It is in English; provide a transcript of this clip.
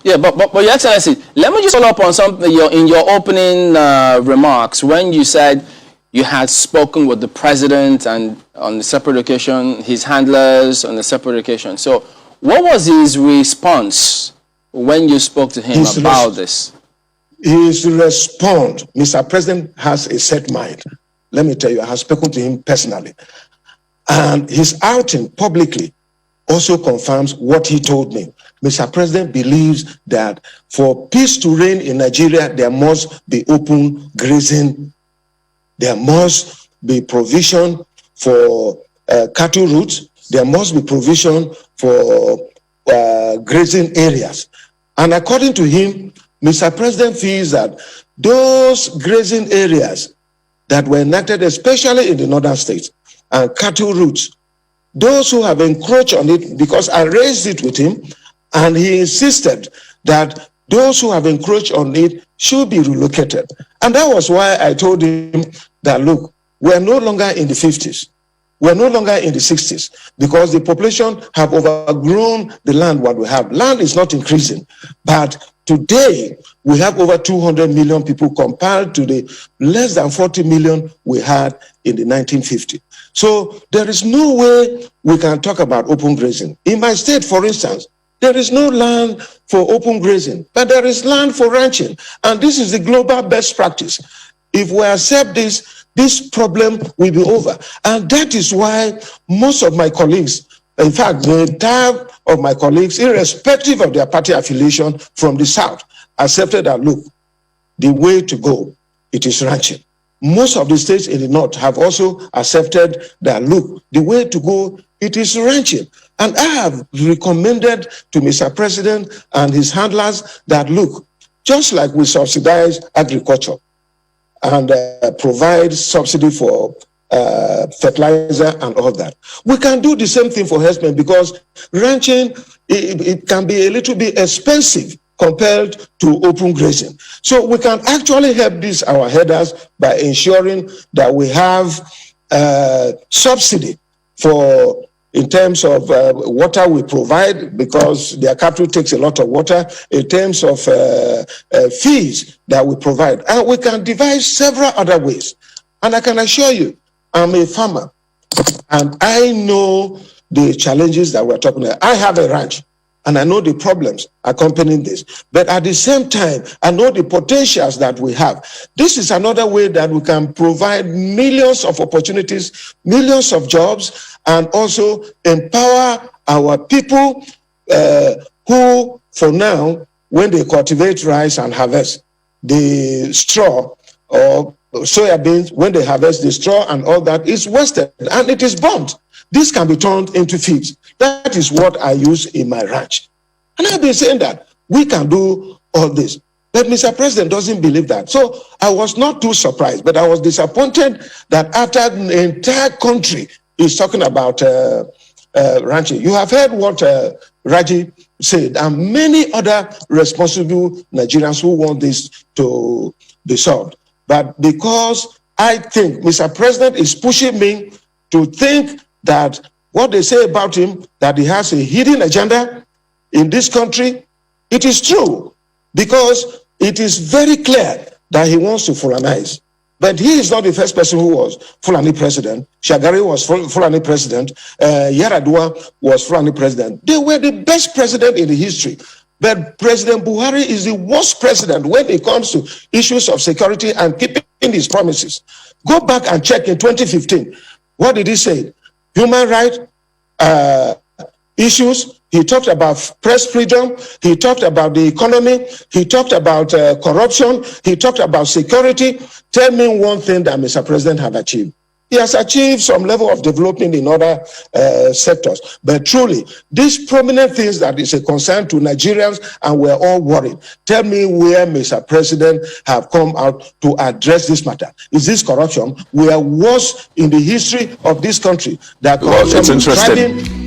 Yeah, but Your Excellency, let me just follow up on something in your opening remarks when you said you had spoken with the president and on a separate occasion, his handlers on a separate occasion. So what was his response when you spoke to him about this? His response, Mr. President has a set mind. Let me tell you, I have spoken to him personally. And his outing publicly also confirms what he told me. Mr. President believes that for peace to reign in Nigeria, there must be open grazing. There must be provision for cattle routes. There must be provision for grazing areas. And according to him, Mr. President feels that those grazing areas that were enacted, especially in the northern states, and cattle routes, those who have encroached on it, because I raised it with him, and he insisted that those who have encroached on it should be relocated. And that was why I told him that, look, we're no longer in the 50s. We're no longer in the 60s because the population have overgrown the land what we have. Land is not increasing, but today we have over 200 million people compared to the less than 40 million we had in the 1950s. So there is no way we can talk about open grazing. In my state, for instance, there is no land for open grazing, but there is land for ranching. And this is the global best practice. If we accept this, this problem will be over. And that is why most of my colleagues, in fact, the entire of my colleagues, irrespective of their party affiliation from the South, accepted that, look, the way to go, it is ranching. Most of the states in the North have also accepted that, look, the way to go, it is ranching. And I have recommended to Mr. President and his handlers that, look, just like we subsidize agriculture and provide subsidy for fertilizer and all that, we can do the same thing for herdsmen, because ranching, it can be a little bit expensive compared to open grazing. So we can actually help these our herders by ensuring that we have subsidy for in terms of water we provide, because their cattle takes a lot of water, in terms of fees that we provide. And we can devise several other ways. And I can assure you, I'm a farmer, and I know the challenges that we're talking about. I have a ranch, and I know the problems accompanying this. But at the same time, I know the potentials that we have. This is another way that we can provide millions of opportunities, millions of jobs, and also empower our people who, for now, when they cultivate rice and harvest the straw or soya beans, when they harvest the straw and all that, is wasted and it is burnt. This can be turned into feeds. That is what I use in my ranch. And I've been saying that we can do all this. But Mr. President doesn't believe that. So I was not too surprised, but I was disappointed that after the entire country is talking about ranching. You have heard what Raji said, and many other responsible Nigerians who want this to be solved. But because I think Mr. President is pushing me to think that what they say about him, that he has a hidden agenda in this country, it is true, because it is very clear that he wants to Fulanize. But he is not the first person who was Fulani president. Shagari was Fulani president. Yaradua was Fulani president. They were the best president in the history. But President Buhari is the worst president when it comes to issues of security and keeping his promises. Go back and check in 2015. What did he say? Human rights issues. He talked about press freedom. He talked about the economy. He talked about corruption. He talked about security. Tell me one thing that Mr. President have achieved. He has achieved some level of development in other sectors. But truly, these prominent things that is a concern to Nigerians, and we're all worried. Tell me where Mr. President have come out to address this matter. Is this corruption? We are worse in the history of this country. That well, it's interesting.